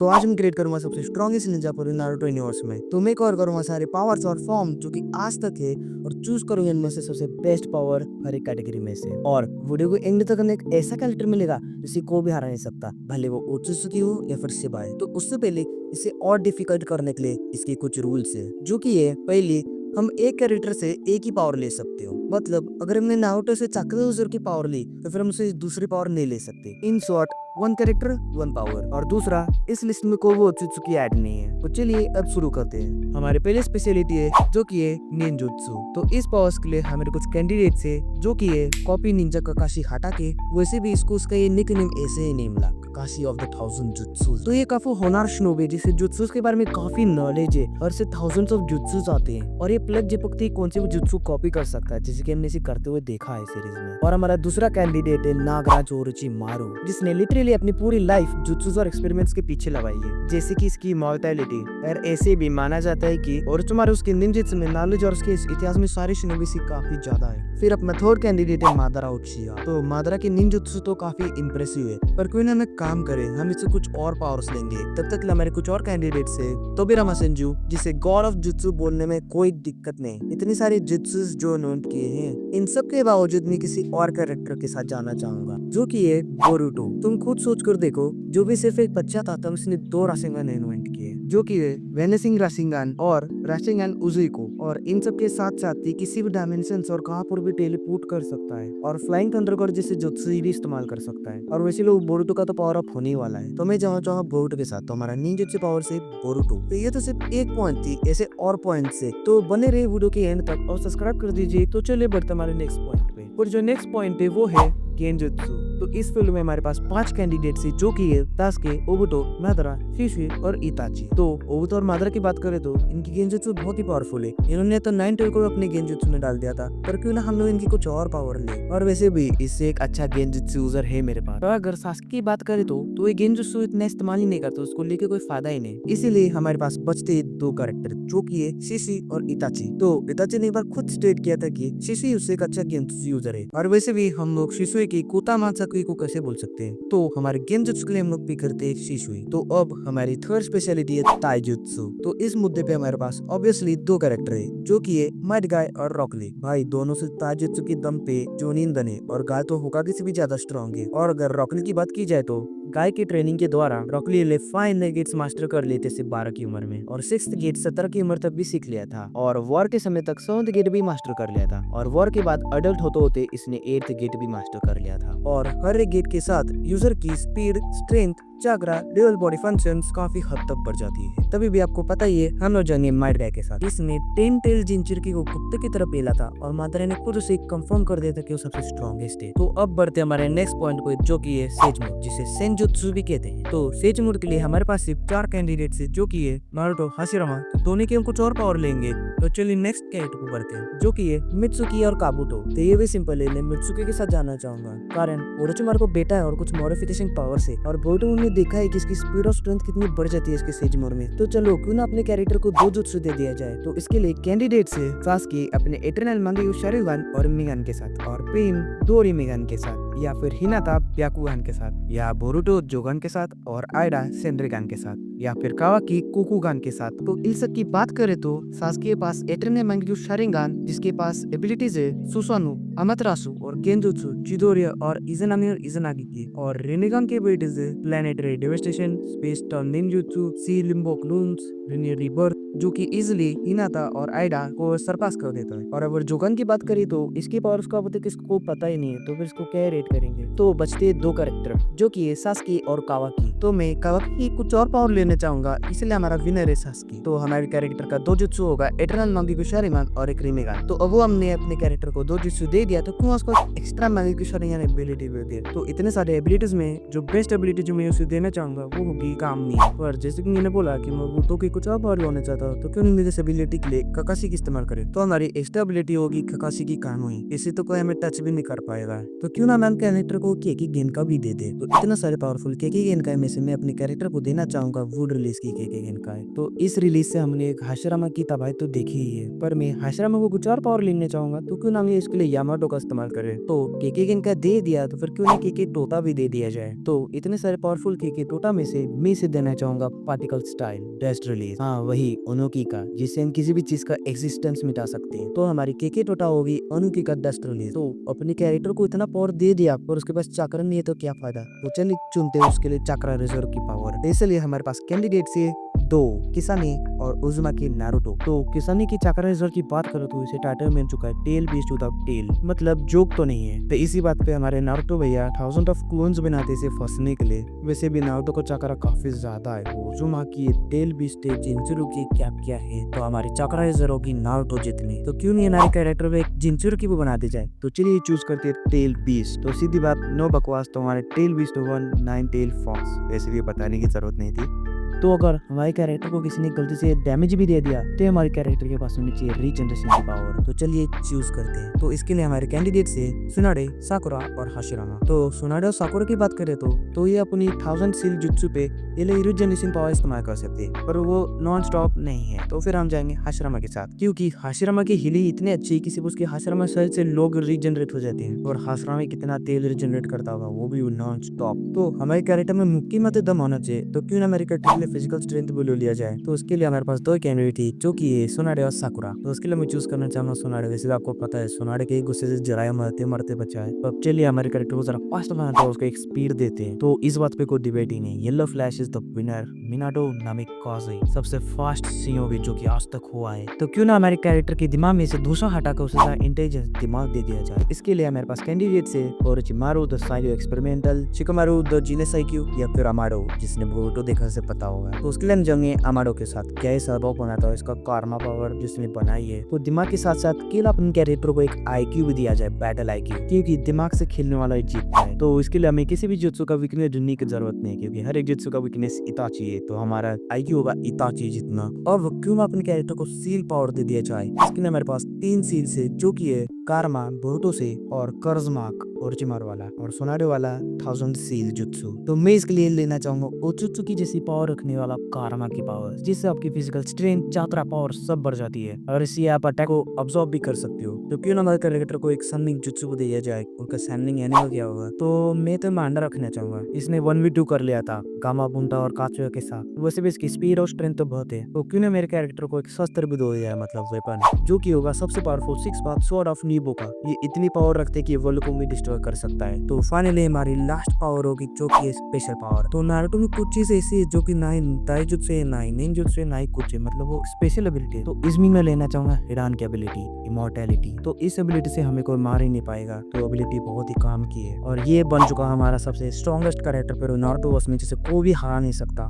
तो आज मैं क्रिएट करूंगा सबसे स्ट्रॉन्गेस्ट निंजा पूरे नारुतो यूनिवर्स में। तो मैं कवर करूंगा सारे पावर्स और फॉर्म जो कि आज तक है, और चूज करूंगा इनमें से सबसे बेस्ट पावर हर एक कैटेगरी में से। और वीडियो को एंड तक एक ऐसा कैरेक्टर मिलेगा जिसे कोई भी हरा नहीं सकता, भले वो ओत्सुकी हो या फिर शिबाई। तो उससे पहले इसे और डिफिकल्ट करने के लिए इसके कुछ रूल्स है, जो कि है पहली, हम एक कैरेक्टर से एक ही पावर ले सकते हो। मतलब अगर हमने नारुतो से चाक्रा की पावर ली तो फिर हम उसे दूसरी पावर नहीं ले सकते। In short, one character one power. और दूसरा, इस लिस्ट में कोई ओत्सुकी ऐड नहीं है। तो चलिए अब शुरू करते हैं। हमारे पहले स्पेशलिटी है जो कि है निंजुत्सु। तो इस पावर्स के लिए हमारे कुछ कैंडिडेट्स है, जो कि है कॉपी निंजा काकाशी हाटा के। वैसे भी इसको उसका ये निकनेम ऐसे ही नहीं मिला, काकाशी ऑफ द 1000 जुत्सु। तो ये काफी होनार शिनोबी जिसे जुत्सु के बारे में काफी नॉलेज है, और इससे थाउजेंड्स ऑफ जुत्सु आते हैं। और ये प्लग जिपकते ही कौन से भी जुत्सु कॉपी कर सकता है, जैसे कि हमने इसे करते हुए देखा है सीरीज में। और हमारा दूसरा कैंडिडेट है नागराज ओरोचिमारू, जिसने लिटरली अपनी पूरी लाइफ जुत्सु और एक्सपेरिमेंट्स के पीछे लगाई है, जैसे कि इसकी मॉर्टेलिटी। और ऐसे भी माना जाता है कि ओरोचिमारू उसके निंजित्सु में नॉलेज और उसके इतिहास में सारे शिनोबी से काफी ज्यादा है। फिर अपना थर्ड कैंडिडेट है मादारा उचिहा। तो मादारा के निंजुत्सु तो काफी इंप्रेसिव है, पर कोई ना काम करे, हम इससे कुछ और पावर्स लेंगे। तब तक हमारे कुछ और कैंडिडेट्स है, तोबिरामा सेंजू, जिसे गॉड ऑफ जुत्सु बोलने में कोई दिक्कत नहीं। इतनी सारे जुत्सु जो नोट किए हैं, इन सब के बावजूद मैं किसी और कैरेक्टर के साथ जाना चाहूंगा, जो कि है बोरुतो। तुम खुद सोच कर देखो, जो भी सिर्फ एक बच्चा था तब उसने 2 राशिंगन इन्वेंट किए, जो कि है वेनेसिंग राशिंगन और राशिंगन उजुइको। और इन सब के साथ साथ ही किसी भी डायमेंशन और कहां पर भी टेलीपोर्ट कर सकता है, और फ्लाइंग थंडरबर्ड जैसे जुत्सु भी इस्तेमाल कर सकता है। और वैसे लोग बोरुतो का तो पावर अप होने वाला है, तो मैं जाना चाहूंगा बोरुतो के साथ। तो हमारा निंजुत्सु पावर से बोरुतो। तो ये तो सिर्फ एक पॉइंट थी, ऐसे और पॉइंट से तो बने रहे वीडियो के एंड तक, और सब्सक्राइब कर दीजिए। तो चलिए बढ़ते हमारे नेक्स्ट पॉइंट पे। और जो नेक्स्ट पॉइंट है वो है गेंजुत्सु। तो इस फिल्म में हमारे पास 5 कैंडिडेट्स हैं, जो कि है तास्के, ओबुतो, मादारा, शिशुए और इताची। तो ओबुतो और मादारा की बात करें तो इनकी गेंजुत्सु बहुत ही पावरफुल है। इन्होंने तो 9 टेल को अपने गेंजुत्सु में डाल दिया था, पर क्यों ना हम लोग इनकी कुछ और पावर ले। और वैसे भी इससे एक अच्छा गेंजुत्सु यूजर है मेरे पास। तो अगर सास्के की बात करें तो ये गेंजुत्सु इतना इस्तेमाल ही नहीं करता, उसको लेके कोई फायदा ही नहीं। इसीलिए हमारे पास बचते 2 कैरेक्टर, जो कि है शिशी और इताची। तो इताची ने एक बार खुद स्टेट किया था कि शिशी उससे एक अच्छा गेंजुत्सु यूजर है। और वैसे भी हम लोग शिशुए की कोतामात्सुकी को कैसे बोल सकते हैं, तो हमारे गेंजुत्सु के लिए हम लोग पिक करते हैं शिशुए। तो अब हमारी थर्ड स्पेशलिटी है ताइजुत्सु। तो इस मुद्दे पे हमारे पास ऑब्वियसली 2 कैरेक्टर है, जो कि है माइट गाय और रॉकली। भाई दोनों से ताइजुत्सु की दम पे जो निंदन है, और गाय तो होकागे से भी ज्यादा स्ट्रॉन्ग है। और अगर रॉकली की बात की जाए तो गाय की ट्रेनिंग के द्वारा रॉकली ले 5 गेट्स मास्टर कर लेते सिर्फ 12 की उम्र में, और 6th गेट 17 की उम्र तक भी सीख लिया था। और वॉर के समय तक 7th गेट भी मास्टर कर लिया था, और वॉर के बाद अडल्ट होते होते इसने 8th गेट भी मास्टर कर लिया था। और हर एक गेट के साथ यूजर की speed, strength, chakra, dual body functions काफी हद तक बढ़ जाती है। तभी भी आपको पता ही है, हम लोग जानिए माइट गाय के साथ। इसने 10 टेल जिंचिरकी को कुत्ते की तरह पेला था, और मादारा ने खुद उसे कंफर्म कर दिया था कि वो सबसे स्ट्रॉन्गेस्ट है। तो अब बढ़ते हमारे नेक्स्ट पॉइंट पे, जो कि है सेजमोड, जिसे सेंजुत्सु भी कहते हैं। तो सेजमोड के लिए हमारे पास सिर्फ 4 कैंडिडेट्स है, जो कि है नारुतो, हाशिरामा। तो दोनों के हम कुछ और पावर लेंगे। तो चलिए नेक्स्ट कैरेक्टर को बढ़ते हैं, जो कि है मित्सुकी और काबुतो। तो ये भी सिंपल है, मैं मित्सुकी के साथ जाना चाहूंगा, कारण ओरोचिमारू को बेटा है और कुछ मॉडिफिकेशन पावर्स है। और बोरुतो ने देखा है कि इसकी स्पीड और स्ट्रेंथ कितनी बढ़ जाती है इसके सेजमोड में। तो चलो क्यों ना अपने कैरेक्टर को 2 जुत्सु दे दिया जाए। तो इसके लिए कैंडिडेट्स है सास्के अपने इटर्नल मांगेयू शारिगन और मिगान के साथ, और पेन दोरी मिगान के साथ, या फिर हिनाता ब्याकुगान के साथ, या बोरुतो जोगन के साथ, और आइडा सेंड्रिगान के साथ, या फिर कावाकी कुकुगान के साथ। तो इन सब की बात करें तो सास्के के पास इटर्नल मांगेयू शारिगन, जिसके पास एबिलिटीज है सुसानु, अमातेरासु और गेंजुत्सु, चिदोरिया और इज़नामी और इज़नागी की। और रिनिगन के एबिलिटीज है planetary devastation, space turn ninjutsu, सी लिम्बो क्लून्स, लिनियर रीबर्थ, जो कि इजिली हिनाता और आइडा को सरपास कर देता है। और अगर जोगन की बात करें तो इसकी पावर्स का अब तक किसको पता ही नहीं है, तो फिर इसको क्या रेट करेंगे। तो बचते 2 कैरेक्टर, जो कि है सास्के और कावाकी। तो मैं कावाकी की कुछ और पावर लेना चाहूंगा, इसलिए हमारा विनर है सास्के। तो हमारे कैरेक्टर का 2 जुत्सु होगा, इटर्नल मांगेयू शारिगन और एक रिनिगन। तो अब वो हमने अपने कैरेक्टर को 2 जुत्सु दे दिया, तो क्यों उसको एक्स्ट्रा मांगेयू शारिगन एबिलिटी दे दिया। तो इतने सारे एबिलिटीज में जो बेस्ट एबिलिटी जो मैं उसे देना चाहूंगा वो होगी कामनी। पर जैसे कि मैंने बोला कि मैं बोरुतो की कुछ और पावर लेना चाहता हूँ, तो क्यों नहीं इस एबिलिटी के लिए ककाशी की इस्तेमाल करें। तो हमारी एक्स्ट्रा एबिलिटी होगी ककाशी की कानोई, इसे तो कोई हमें टच भी नहीं कर पाएगा। तो क्यों ना मैम कैरेक्टर को केकी गेनका भी दे दे। तो इतना सारे पावरफुल केकी गेनका में से मैं अपने कैरेक्टर को देना चाहूंगा वुड रिलीज की केकी गेनका। तो इस रिलीज से हमने एक हाशिरामा की तबाही तो देखी ही है, पर मैं हाशिरामा को कुछ और पावर लेने चाहूंगा। तो क्यों ना हम इसके लिए यामाटो का इस्तेमाल करें। तो केके गेनका दे दिया तो फिर क्यों नहीं केके टोटा भी दे दिया जाए। तो इतने सारे पावरफुल केके टोटा में से मैं इसे देना चाहूंगा पार्टिकल स्टाइल डेस्ट रिलीज, हाँ वही ओनोकी का, जिससे हम किसी भी चीज का एक्सिस्टेंस मिटा सकते हैं। तो हमारी केके टोटा होगी ओनोकी का डेस्ट रिलीज। तो अपने कैरेक्टर को इतना पावर दे दिया पर उसके पास चक्र नहीं है तो क्या फायदा। तो चलिए चुनते हैं उसके लिए चक्र रिजर्व की पावर। इसलिए हमारे पास कैंडिडेट से दो, किसानी और उजुमाकी नारुतो। तो किसानी की चक्र रिजर्व की बात करो तो इसे टाइटल मिल चुका है टेल बीस्ट विदाउट टेल, मतलब जोक तो नहीं है। तो इसी बात पे हमारे नारुतो भैया 1000 ऑफ क्लोन्स बनाते इसे फंसने के लिए। वैसे भी नारुतो को चक्र काफी ज्यादा है। उजुमाकी टेल बीस्ट जिंचुरू की क्या है, तो हमारी चक्र रिजर्व होगी नारुतो जितनी। तो क्यों नहीं हमारे कैरेक्टर में एक जिंचुरू की वो बना दी जाए। तो चलिए चूज करते हैं टेल बीस्ट। तो सीधी बात नो बकवास, तो हमारे टेल बीस्ट होगा 9 टेल फॉक्स। वैसे भी बताने की जरूरत नहीं थी। तो अगर हमारे कैरेक्टर को किसी ने गलती से डैमेज भी दे दिया तो हमारे कैरेक्टर के पास होनी चाहिए रीजनरेशन की पावर। तो चलिए चूज करते हैं। तो इसके लिए हमारे कैंडिडेट से सुनाडे, साकुरा और हाशिरामा। तो सुनाडे और साकुरा की बात करें तो ये अपनी 1000 सील जुत्सु पे ये लोग रीजनरेशन पावर इस्तेमाल कर सकते हैं, पर वो नॉन स्टॉप नहीं है। तो फिर हम जाएंगे हाशिरामा के साथ, क्योंकि हाशिरामा की हीलिंग इतनी अच्छी है कि सिर्फ उसके हाशिरामा शरीर से लोग रीजनरेट हो जाते हैं। और हाशिरामा कितना तेल रीजनरेट करता होगा, वो भी नॉन स्टॉप। तो हमारे कैरेक्टर में मुक्की मत दम होना चाहिए। तो क्यों ना हमारे कैरेक्टर के लिए फिजिकल स्ट्रेंथ भी ले लिया जाए। तो उसके लिए हमारे पास दो कैंडिडेट थी, जो कि है सुनाडे और साकुरा। तो उसके लिए मैं चूज करना चाहूंगा सुनाडे। वैसे भी आपको पता है सुनाडे के गुस्से से जराया मरते मरते बचा है। तो चलिए हमारे कैरेक्टर को जरा फास्ट बनाते हैं, उसको एक स्पीड देते हैं। तो इस बात पे कोई डिबेट ही नहीं, yellow flash is the winner. Minato Namikaze सबसे फास्ट सीओवी जो कि आज तक हुआ है। तो क्यों ना हमारे कैरेक्टर के दिमाग में से दूसरा हटाकर उसे इंटेलिजेंस दिमाग दे दिया जाए। इसके लिए हमारे पास कैंडिडेट से ओरोचिमारू द साइयो experimental, Shikamaru the genius IQ, या फिर अमाडो जिसने बोरुतो देखा से पता होगा। तो उसके लिए हम जाएंगे अमाडो के साथ। क्या ये सर्वो बनाता है इसका कार्मा पावर जिसने बनाई है। तो दिमाग के साथ साथ केवल अपने कैरेक्टर को एक आईक्यू भी दिया जाए, बैटल आईक्यू, क्योंकि दिमाग से खेलने वाला ही जीतता है। तो इसके लिए हमें किसी भी जुत्सु का वीकनेस ढूंढने की जरूरत नहीं, क्योंकि हर एक जुत्सु का वीकनेस इताची है। तो हमारा आईक्यू होगा इताची जितना। और क्यों ना अपने कैरेक्टर को सील पावर दे दिया जाए। इसके लिए हमारे पास 3 सील से, जो कि है कारमा बोरुतो से, और कर्जमाक ओरोचिमारू वाला, और सोनाडे वाला 1000 सील जुत्सु। तो मैं इसके लिए लेना चाहूंगा ओचुत्सु की जैसी पावर रखने वाला कारमा की पावर, जिससे आपकी फिजिकल स्ट्रेंथ, यात्रा पावर सब बढ़ जाती है, और इससे आप अटैक को अब्सॉर्ब भी कर सकते हो। तो क्यों ना हमारे कैरेक्टर को एक सैंडलिंग जुत्सु को दिया जाए। उनका सैंडलिंग एनिमल क्या होगा। तो मैं तो मांडा रखना चाहूंगा। इसने 1v2 कर लिया था गामा बुंटा और काचुया के साथ। वैसे भी इसकी स्पीड और स्ट्रेंथ तो बहुत है। तो क्यों ना मेरे कैरेक्टर को एक शस्त्र भी दो दिया, मतलब वेपन, जो कि होगा सबसे पावरफुल 6 पाथ स्वॉर्ड ऑफ नीबो का। ये इतनी पावर रखते हैं कि वर्ल्ड को भी डिस्ट्रॉय कर सकता है। तो फाइनली हमारी लास्ट पावर होगी, जो कि है स्पेशल पावर। तो नारुतो में कुछ चीज ऐसी है जो कि ना ही दाइजुत्सु है, ना ही निंजुत्सु है, ना ही कुछ है, मतलब वो स्पेशल एबिलिटी है। तो इसमें मैं लेना चाहूंगा हिरान की एबिलिटी, इमॉर्टैलिटी। तो इस एबिलिटी से हमें कोई मार ही नहीं पाएगा। तो एबिलिटी बहुत ही काम की है, और ये बन चुका हमारा सबसे स्ट्रॉन्गेस्ट कैरेक्टर। पर नारुतो उसमें जैसे कोई भी हरा नहीं सकता।